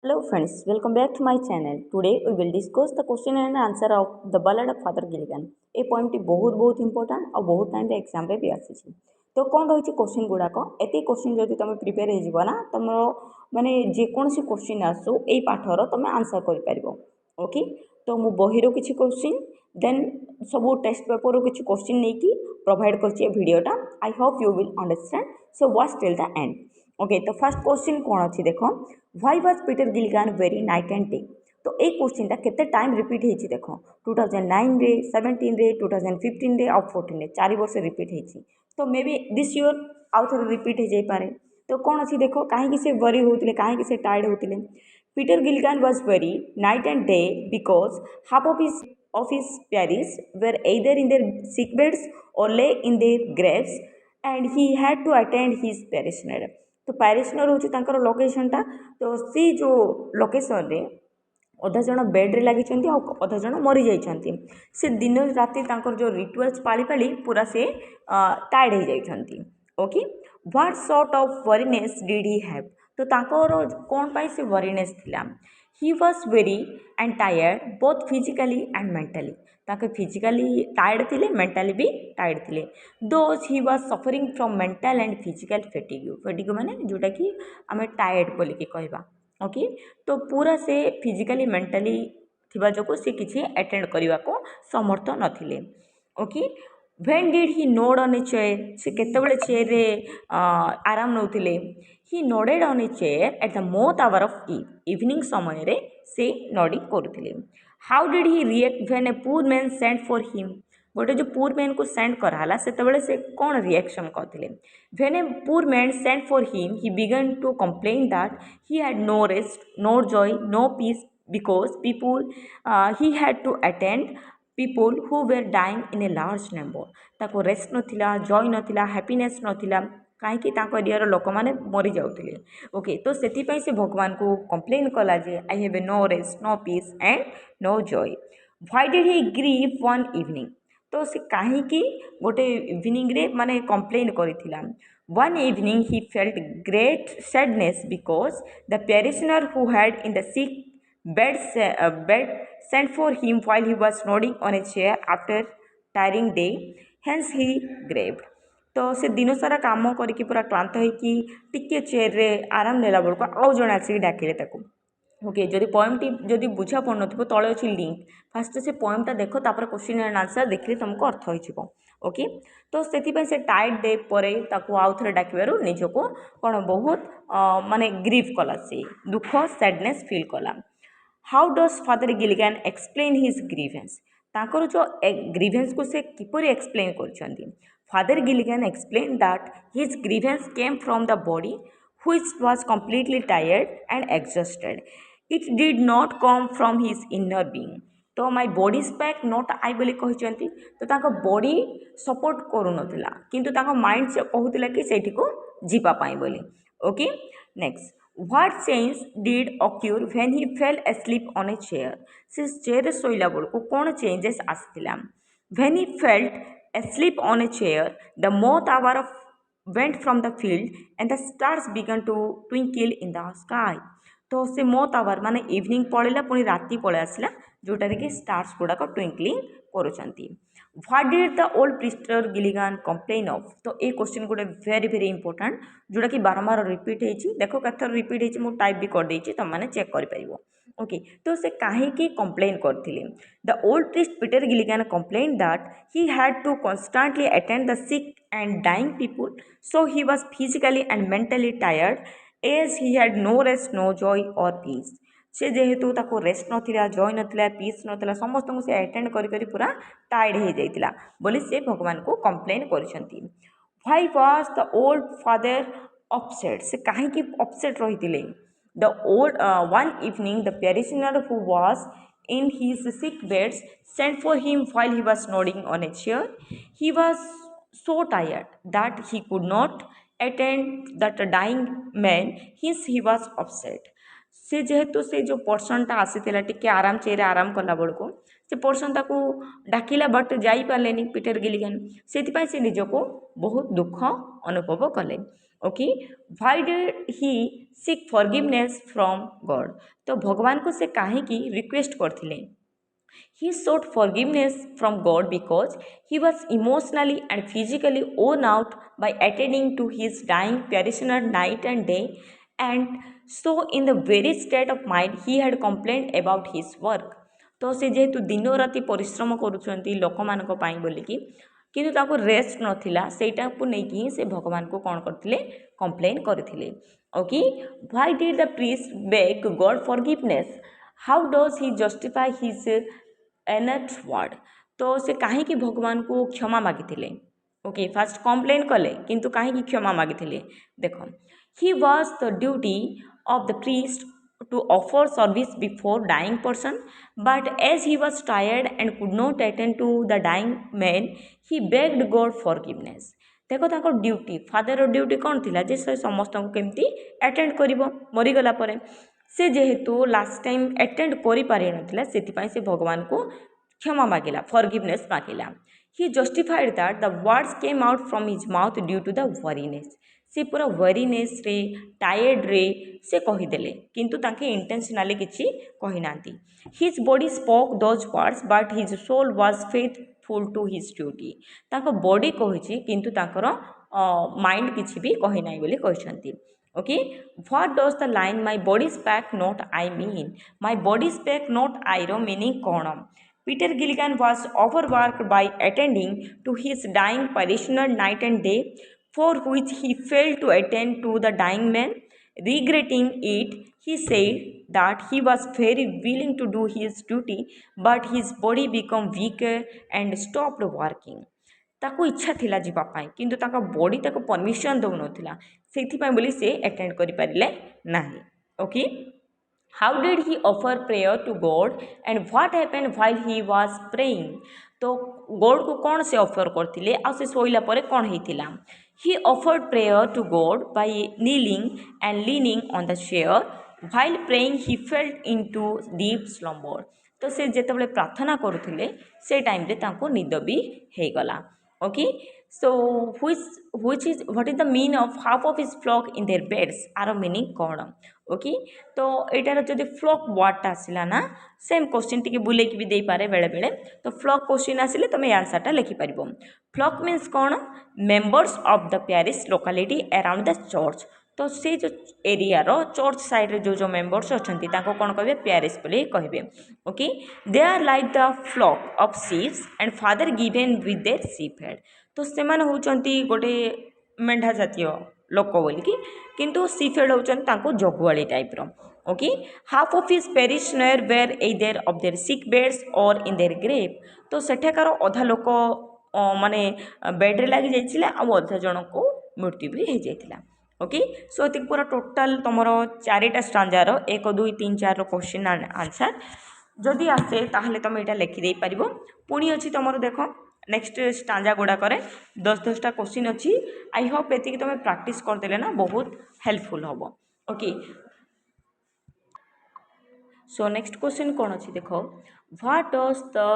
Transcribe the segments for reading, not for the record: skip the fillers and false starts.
Hello friends, welcome back to my channel. Today we will discuss the question and answer of the Ballad of Father Gilligan. A point T बहुत important और बहुत time exam रे भी आसी तो कौन रही क्वेश्चन गुड़ाक एत क्वेश्चन जब तुम प्रिपेयर हो तुम माने जेकोसी क्वेश्चन आसू यही पाठर तुम आंसर कर ओके। तो मु बहिर किसी क्वेश्चन देन सब टेस्ट पेपर किसी क्वेश्चन नहीं प्रोवाइड कर भिडटा I hope you will understand so watch till the end. Okay तो फर्स्ट क्वेश्चन कौन अच्छी देख why was Peter Gilligan very night and day. तो ये क्वेश्चन केते टाइम रिपीट होती देख 2009 रे 17 रे 2015 रे और 14 रे 4 वर्ष रिपीट होती तो मे बी दिस ईयर आउ थे रिपीट हो जापे। तो कौन अच्छी देख कहीं से वरी होते कहीं से टायर्ड होते। Peter Gilligan was very night and day because half of his parish were either in their sick beds or lay in their graves and he had to attend his parishioner। तो पैरिशनर हूँ लोकेशनटा तो सी जो location रे अधा जन बेड्रे लगी अधा जन मरी जाइए से दिन राति जो रिचुअल्स पाली पाली पूरा से टायर्ड हो जाइए। Okay what sort of weariness did he have. तो तांकर कौन पाई से वरीनेस थिला। He was very and tired both physically and mentally. ताके फिजिकली टायर्ड थिले मेंटली भी टायर्ड थिले। Those he was suffering from mental and physical fatigue. Fatigue माने जोटा कि आम टायर्ड बोलिकी कहवा। ओके तो पूरा से फिजिकली मेंटली थिबा जो से किसी अटेंड करने को समर्थ नथिले। Okay when did he nod on a chair से केतेबेले चेयर रे आराम नौथिले। He nodded on a chair at the most hour of evening समय रे से नोडिंग करुथिले। How did he react when a poor man sent for him. गोटे जो पुअर मैन को सेंड कराला सेतेबेले से कौन रिएक्शन करथिले। When a poor man sent for him he began to complain that he had no rest no joy no peace because people he had to attend people who were dying in a large number. ताको rest नथिला joy नथिला happiness नथिला कहीं area लोक मैंने मरी जाते। Okay तो से से भगवान को कंप्लेन कला जे I have a no rest no peace and no joy. Why did he grieve one evening. तो से कहीं गोटे इवनिंग रे माने कंप्लेन करिथिला। One evening he felt great sadness because the parishioner who had in the sick bed sent for him while he was nodding on a chair after tiring day hence he grieved। तो से दिन सारा काम करके पूरा क्लांत होइकी टिके chair रे आराम नेला बेलको आउ जण आसिक डाकिले ताको। ओके जदि पोएमटी जदि बुझा पड़ नथिबो तळे अछि लिंक फास्ट से पोएमटा देखो तापर क्वेश्चन एंड आंसर देखले तुमको अर्थ होई जिवो। ओके तो सेति से टाइट डे परे ताको आउ थरे डाकिबारु निजको कोन बहुत माने ग्रीव कला से दुख सैडनेस फील कला। How does father Gilligan explain his grievance. ताकर जो ग्रीवेंस को से किपरि एक्सप्लेन कर। Father Gilligan explain that his grievance came from the body which was completely tired and exhausted. It did not come from his inner being. तो my body spake not I बोली कहते तो ताको body support करूनथिला किंतु ताको mind से कहूतिला कि सेठी को जीवा पाई बोली। Okay next what change did occur when he fail asleep on a chair। से चेयर शोला बेल को कौन चेंजेस आसला। When he felt asleep on a chair the moth hour of went from the field and the stars began to twinkle in the sky। तो से moth our माने evening पड़ेगा पुणी राति पलि आसला जोटार कि स्टार्स गुड़ाक ट्विंकलिंग करुँच। What did the old priest Gilligan complain of. तो ये क्वेश्चन गोटे वेरी वेरी इंपोर्टेंट जोटा कि बारंबार रिपीट होती देख कथर रिपीट होती मुझे टाइप भी करदे तुम मैंने चेक कर। ओके तो से कहीं कंप्लेन करथिले। The old priest Peter Gilligan complain that he had to constantly attend the sick and dying people so he was physically and mentally tired as he had no rest no joy or peace. से जेहेतु ताको rest नथिला joy नथिला peace नथिला समस्त को से attend करी पूरा टायर्ड हो जाइतिला बोली से भगवान को कंप्लेन करिसंती। Why was the old father upset. से कहीं अपसेट रही। The old one evening the parishioner who was in his sick beds sent for him while he was nodding on a chair। He was so tired that he could not attend that dying man hence he was upset। से जेहेतु से जो पर्सनटा आसीला टिके आराम chair आराम कला बेलको से पर्सन ताको डाकिला बट जाई पारलेनी पीटर गिलिगन से निजको बहुत दुख अनुभव कले। Okay why did he sick forgiveness from God तो भगवान को से कहीं रिक्वेस्ट करथिले he sought forgiveness from God because he was emotionally and physically worn out by attending to his dying parishioner night and day, and so in the very state of mind he had complained about his work. तो से जेहेतु दिन राति परिश्रम करुँच लोक बोलिकी किंतु ताको rest नथिला सेटा को लेकिन ही से भगवान को कौन करथिले कंप्लेन करथिले okay why did the priest beg God forgiveness how does he justify his एनथ वर्ड तो से कहीं भगवान को क्षमा मागिथिले ओके फास्ट कंप्लेन कले किंतु कहीं क्षमा मागिथिले देखो he was the duty of the priest to offer service before dying person but as he was tired and could not attend to the dying man he begged God forgiveness देखो ताको duty father duty कौन थिला जे से समस्त को केमती attend करिवो मरीगला परे से जेहेतु लास्ट टाइम अटेंड करि पारि नथिला सेति से भगवान को क्षमा मागिला फॉरगिवनेस मागिला ही justified that the words came out from his mouth due to the weariness से पूरा वरीनेस रे टायर्ड रे से कहीदेले किंतु ताके इंटेंशनली किछि कहि नांती his body spoke those words but his soul was faithful to his duty ताको बॉडी कहिछि किंतु ताकर माइंड किछि भी कहि नाही बोली कहिसंती okay what does the line my body spake not I mean my body spake not आईरो मीनिंग कोण Peter Gilligan was overworked by attending to his dying parishioner night and day, for which he failed to attend to the dying man. Regretting it, he said that he was very willing to do his duty, but his body became weaker and stopped working. ताको इच्छा थिला जीवा पाई किंतु ताका body ताको permission दउ नथिला सेथिपाई बोली से attend करि पारिले नाही okay How did he offer prayer to God and what happened while he was praying? तो गॉड को कौन से ऑफर करथिले आ से सोइला परे कौन हेतिला He offered prayer to God by kneeling and leaning on the chair while praying he fell into deep slumber तो से जेतेबेले प्रार्थना करुथिले से टाइम रे ताको निद भी हे गला okay so which is what is the mean of half of his flock in their beds आर meaning कौन ओके तो एटार जदि फ्लॉक वर्डटा आसला ना सेम क्वेश्चन टी बुले भी दे पारे बेले बेले तो फ्लॉक क्वेश्चन आसिले तुम आंसरटा लिखिपार फ्लॉक मीन्स कौन members of the parish locality around the church तो से जो एरिया रो चर्च साइड रे जो मेंबर्स अच्छा कौन कहे प्यारिश बोले कहे okay they are like the flock of sheeps and father given with their shepherd तो से होती गोटे मेढ़ा जातीय लोक बोलिकी किंतु सीफेड होती जगुआली टाइप्र okay half of his parishioner were either of their sick beds or in there grave तो सेठाकार अधा लोक माने बेड्रे लगी जाइए अधा जन को मृत्यु भी हो जाता ओके सो ये पूरा टोटाल तुम चारिटा स्टांजार 1 2 3 4 क्वेश्चन आंसर जदि आसे ताहले तुम यहाँ लिखिदे पार पुणी अच्छी तुम देख नेक्स्ट स्टांजा गुड़ाक 10-10टा क्वेश्चन अच्छी आई होप ये तुम प्रैक्टिस करदेले ना बहुत हेल्पफुल हम ओके सो नेक्स्ट क्वेश्चन कौन अच्छी देख what does the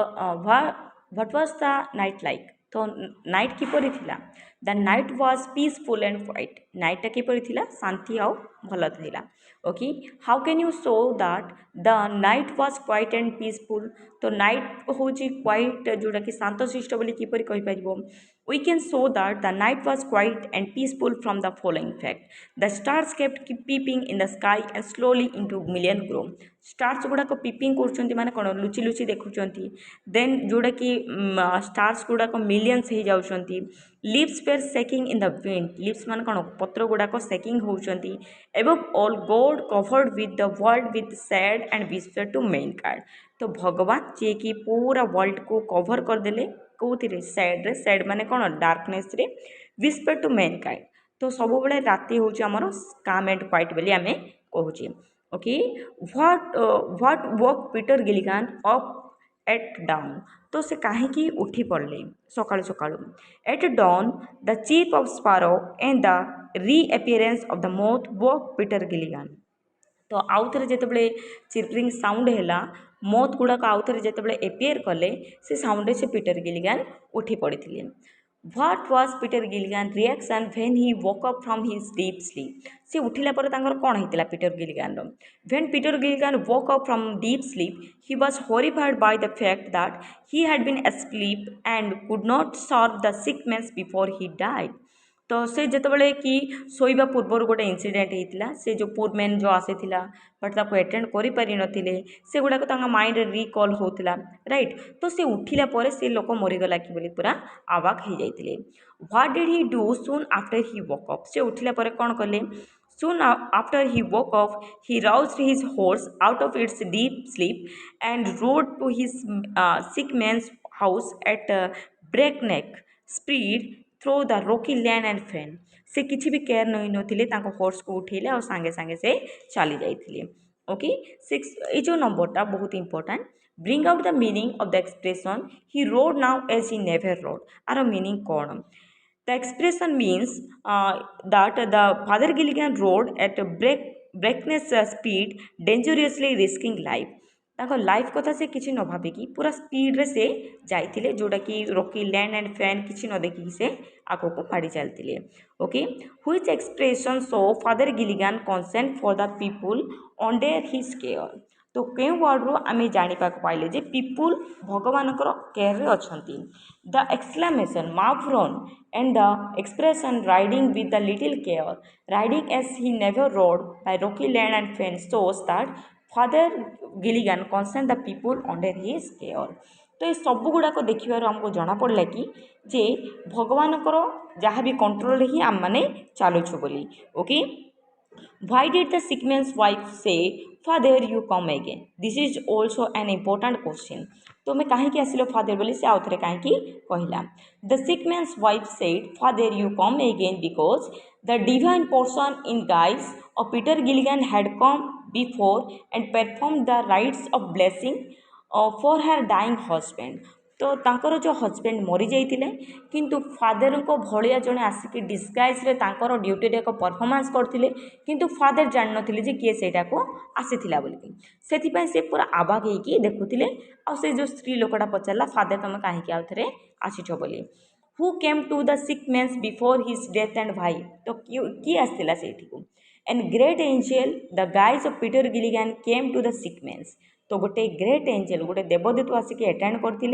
what was the night like तो नाइट किपरि थिला the night was peaceful and quiet नाइटा किपरि थिला शांति आउ भल थिला okay how can you show that the night was quiet and peaceful तो नाइट हूँ क्वाइट जोटा कि शांत शिष्ट बोली किपरि कहि परिबो we can show that the night was quiet and peaceful from the following fact the stars kept peeping in the sky and slowly into million grow stars गुड़ाक पीपिंग कर माने कौन लुचि लुचि देखुंट देन जोड़ा कि स्टार्स गुड़ाक मिलियंस हो जाउछंती leaves were shaking in the wind leaves मान कौन पत्र गुड़ाक सेकिंग होउछंती एवं all god covered with the world with sad and whisper to men card तो भगवान जी कि पूरा वर्ल्ड को कवर करदेले कौन सैड रे सैड माने कौन डार्कनेस रे विस्पर टू मेन काइंड तो सब बड़े राति हूँ आमर काम एंड क्वाइट बोली आम कहूँ okay what woke Peter Gilligan up at dawn तो से कहीं उठी पड़े सका सका at dawn the cheep of sparrow and the reappearance of the moth woke Peter Gilligan तो आउ थे जिते चिरप्रिंग साउंड है मोथ गुड़ाक आउ थे जिते एपियर कले से साउंड से पीटर गिलिगान उठी पड़े What was Peter Gilligan's reaction when he woke up from his deep sleep? से उठिला पर तांकर कौन ହେଇଥିଲା Peter Gilligan ର? When Peter Gilligan woke up from deep sleep, he was horrified by the fact that he had been asleep and could not serve the sick man before he died. तो से ଯେତେବେଳେ କି ଶୋଇବା ପୂର୍ବରୁ ଗୋଟେ incident ହେଇଥିଲା ସେ ଯେଉଁ ପୁଅର ମେନ୍ ଯେଉଁ ଆସିଥିଲା ବଟ୍ ତାକୁ ଆଟେଣ୍ଡ କରିପାରିନଥିଲେ ସେଗୁଡ଼ାକ ତାଙ୍କ ମାଇଣ୍ଡରେ ରିକଲ୍ ହେଉଥିଲା ରାଇଟ୍ ତ ସେ ଉଠିଲା ପରେ ସେ ଲୋକ ମରିଗଲା କି ବୋଲି ପୁରା ଆବାକ୍ ହେଇଯାଇଥିଲେ what did he do soon after he woke up ସେ ଉଠିଲା ପରେ କ'ଣ କଲେ Soon after he woke up, he roused his horse out of its deep sleep and rode to his sick man's house at breakneck speed through the rocky land and fen. से किसी भी care नहीं नथिले तांको horse को उठेले और सांगे सांगे से चली जाइथिले okay 6 ए जो नंबरटा बहुत important bring out the meaning of the expression he rode now as he never rode आर मीनिंग कौन the expression means that the Father Gilligan rode at a breakneck speed, dangerously risking life. ତାଙ୍କ life କଥା ସେ କିଛି ନ ଭାବିକି ପୁରା ସ୍ପିଡ଼ରେ ସେ ଯାଇଥିଲେ ଯେଉଁଟାକି ରକି ଲ୍ୟାଣ୍ଡ ଆଣ୍ଡ ଫ୍ୟାନ୍ କିଛି ନ ଦେଖିକି ସେ ଆଗକୁ ମାଡ଼ି ଚାଲିଥିଲେ okay which expression so father Gilligan concern for the people under his care तो केउं वर्डरू आम जापाक पाइले जे पीपुल भगवानकर केयर अच्छी the exclamation mavrone and the expression riding with the little care riding as he never rode by rocky land and fen shows that father Gilligan concern the people under his care तो ये सब गुड़ाक देखिबार आमको जना पड़ला कि जे भगवानकर जहाँ भी control ही आम मैंने चलुछु बोली okay Why did the sick man's wife say, Father, you come again? This is also an important question. तो मैं कहीं आसिल फादर बोली से आउथरे कहीं कहला the sick man's wife said father you come again because the divine person in guise of Peter Gilligan had come before and perform the rites of blessing for her dying husband तो तांकर जो husband मरी जाइए किंतु father को भलिया जड़े आसिक डिस्गाइज्रे तांकर duty एक परफॉर्मेंस करते किंतु फादर जान नथिले जे किए सेटा को आसीथिला बोली सेथिपई से पूरा आबाग होइकी देखुथिले आ से जो स्त्री लोकटा पचारला फादर तुम कहीं आउ थे आसीछ बोली who came to the sick men's before his death and भाई तो किए आसला से and great angel the guise of Peter Gilligan came to the sick men's तो गोटे ग्रेट एंजेल गोटे देवदूत आसिक अटेंड करते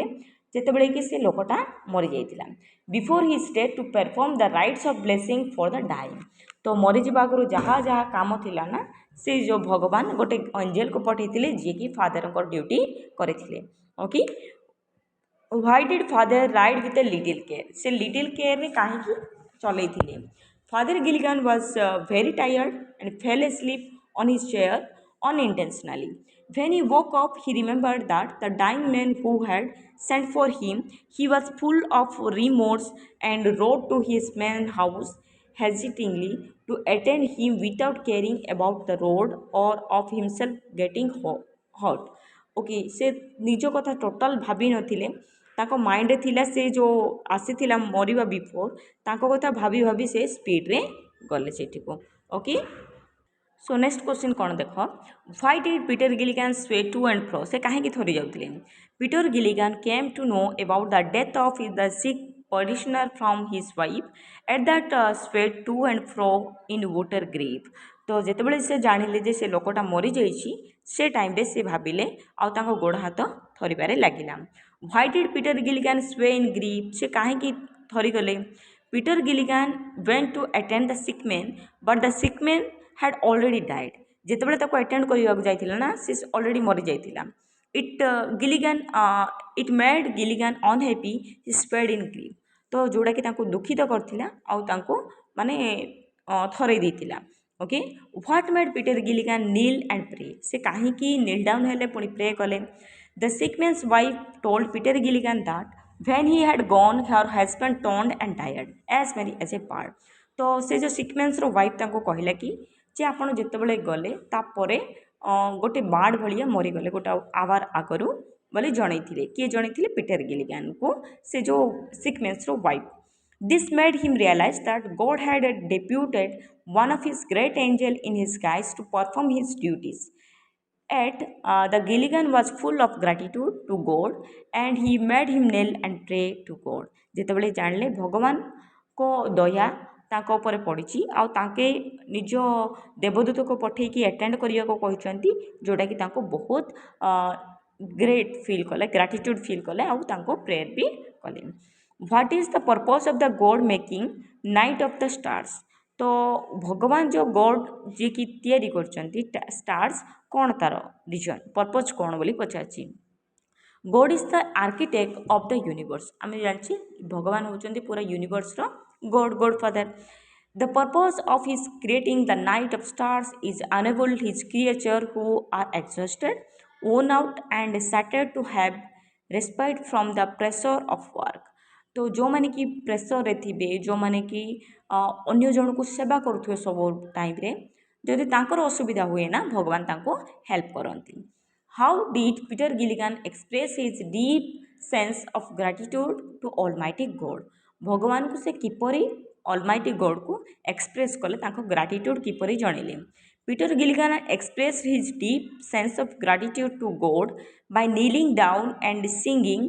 जितेबले कि से लोकटा मरी जाइए before his death to perform the rites of blessing for the dying तो मरीजा आगु जहाँ जहाँ काम थिला ना से जो भगवान गोटे एंजेल को पठे जी कि फादर ड्यूटी करते okay why did father ride with a little care से लिटिल केयर में कहीं चलते father Gilligan was very tired and fail asleep on his chair unintentionally. When he woke up, he remembered that the dying man who had sent for him, he was full of remorse and rode to his man's house hesitatingly to attend him without caring about the road or of himself getting hurt. Okay से निज कथा total भाभी नथिले ताको mind थिला से जो आसीथिला मरिबा before ताको कथा भाभी भाभी से स्पीड रे गले सेठी को ओके सो नेक्स्ट क्वेश्चन कौन देख why did Peter Gilligan sway to and fro से कहीं थरी जाते Peter Gilligan came to know about the death of the sick parishioner from his wife at that swayed to and fro in water grave तो जितेबाला से जानिले जे से लोकटा मरी जाइए से टाइम रे से भाविले आउ तांको गोड़ हाथ थरिबारे लागिला व्हाई डिड पीटर गिलिगन स्वे इन ग्रीव से कहीं थरी गले Peter Gilligan went to attend the sick man but the sick man had already died जितेबाला ताको अटेंड करने जाइतिला ना से ऑलरेडी मरी जाइतिला it made Gilligan unhappy he sped in grief तो जोड़ा कि तांको दुखित करथिला आउ तांको माने थरे देतिला okay what made Peter Gilligan kneel and pray से कहीं नील डाउन हेले पुणी प्रे कले the sick man's wife told Peter Gilligan that when he had gone her husband turned and died as merry as a part तो से जो sick man's wife तांको कहला कि जे आपण जेतेबेले गले तापरे गोटे बाड़ भाया मरीगले गोटे आवार आगरू बोले जनईले किए जनईले पीटर गिलिगन को से जो sick man's wife this made him realise that God had deputed one of his great angel in his guise to perform his duties Yet the Gilligan was full of gratitude to God and he made him kneel and pray to God. ଯେତେବେଳେ ଜାଣିଲେ ଭଗବାନଙ୍କ ଦୟା ତାଙ୍କ ଉପରେ ପଡ଼ିଛି ଆଉ ତାଙ୍କେ ନିଜ ଦେବଦୂତକୁ ପଠେଇକି ଆଟେଣ୍ଡ କରିବାକୁ କହିଛନ୍ତି ଯେଉଁଟାକି ତାଙ୍କୁ ବହୁତ ଗ୍ରେଟ୍ ଫିଲ୍ କଲେ ଗ୍ରାଟିଟ୍ୟୁଡ଼ ଫିଲ୍ କଲେ ଆଉ ତାଙ୍କୁ ପ୍ରେୟର ବି କଲେ. What is the purpose of the God making night of the stars. ତ ଭଗବାନ ଯେଉଁ ଗଡ୍ ଯିଏକି ତିଆରି କରିଛନ୍ତି ଷ୍ଟାର୍ସ କ'ଣ ତାର ରିଜନ୍ ପର୍ପଜ୍ କ'ଣ ବୋଲି ପଚାରିଛି. God is the architect of the universe. ଆମେ ଜାଣିଛେ ଭଗବାନ ହେଉଛନ୍ତି ପୁରା ୟୁନିଭର୍ସର God father. The purpose of his creating the night of stars is enable his creature who are exhausted, worn out and shattered to have respite from the pressure of work. तो ଯେଉଁମାନେ କି ପ୍ରେସରରେ ଥିବେ ଯେଉଁମାନେ କି ଅନ୍ୟ ଜଣକୁ ସେବା କରୁଥିବେ ସବୁ ଟାଇମ୍ରେ ଯଦି ତାଙ୍କର ଅସୁବିଧା ହୁଏ ନା ଭଗବାନ ତାଙ୍କୁ ହେଲ୍ପ କରନ୍ତି. How did Peter Gilligan express his deep sense of gratitude to almighty God. ଭଗବାନଙ୍କୁ ସେ କିପରି ଅଲମାଇଟି ଗଡ୍କୁ ଏକ୍ସପ୍ରେସ୍ କଲେ ତାଙ୍କ ଗ୍ରାଟିଟ୍ୟୁଡ୍ କିପରି ଜଣେଇଲେ. Peter Gilligan expressed his deep sense of gratitude to God by kneeling down and singing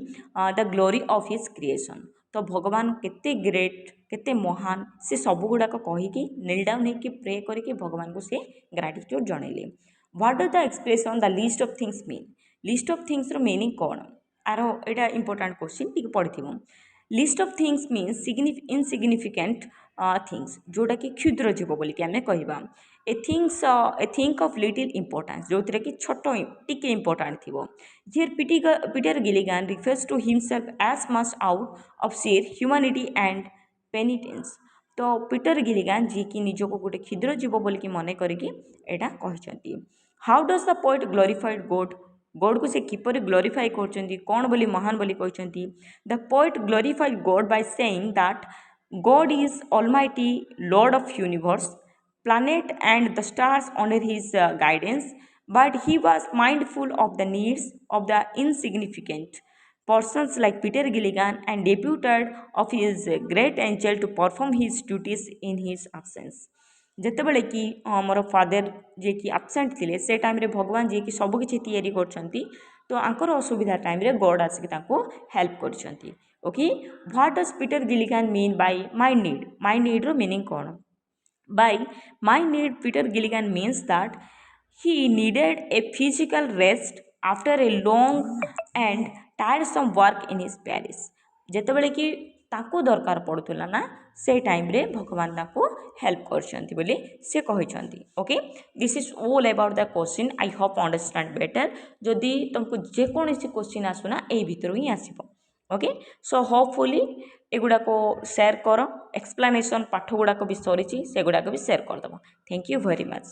the glory of his creation. तो भगवान केते ग्रेट केते महान से सब गुड़ाक कहीकि नील डाउन होकर प्रे करके भगवान को से ग्राटिट्यूड जनइले. What does the expression the list of things mean. List of things रो मीनिंग कौन आर एटा इंपोर्टेंट क्वेश्चन टी पढ़िथिबो. List of things means insignificant things जोटा कि क्षुद्र जीव बोली कि आमे कहबा. A thing of little importance जो कि छोट टिके इंपोर्टेंट थी. Here Peter Gilligan refers to himself as much out of share humanity and penitence. तो पीटर गिलिगन जी कि निजको गोटे क्षुद्र जीव बोलिकी मन करके एटा कहते. How does the poet glorified God. God को से किपर ग्लोरीफाई कर कौन बोली महान बोली कहते. The poet glorified God by saying that God is almighty Lord of universe, planet and the stars under his guidance, but he was mindful of the needs of the insignificant persons like Peter Gilligan and deputed of his great angel to perform his duties in his absence. ଯେତେବେଳେ କି ମୋର father ଯିଏକି absent ଥିଲେ ସେ ଟାଇମ୍ରେ ଭଗବାନ ଯିଏକି ସବୁକିଛି ତିଆରି କରିଛନ୍ତି ତ ଆଙ୍କର ଅସୁବିଧା ଟାଇମ୍ରେ ଗଡ୍ ଆସିକି ତାଙ୍କୁ ହେଲ୍ପ କରିଛନ୍ତି. Okay. What does Peter Gilligan mean by my need. My ନିଡ୍ର ମିନିଂ କ'ଣ. By my need Peter Gilligan means that he needed a physical rest after a long and tiresome work in his parish. ଯେତେବେଳେ କି ତାଙ୍କୁ ଦରକାର ପଡ଼ୁଥିଲା ନା ସେ ଟାଇମ୍ରେ ଭଗବାନ ତାଙ୍କୁ ହେଲ୍ପ କରିଛନ୍ତି ବୋଲି ସେ କହିଛନ୍ତି. Okay. This is all about the question. I hope understand better. ଯଦି ତୁମକୁ ଯେକୌଣସି କ୍ୱେଶ୍ଚିନ୍ ଆସୁନା ଏଇ ଭିତରୁ ହିଁ ଆସିବ. ओके. सो होपफुली एगुड़ाक सेयार कर. एक्सप्लेनेशन पाठ गुड़ाक भी सरी से गुड़ाक भी सेयार करदेव. Thank you very much.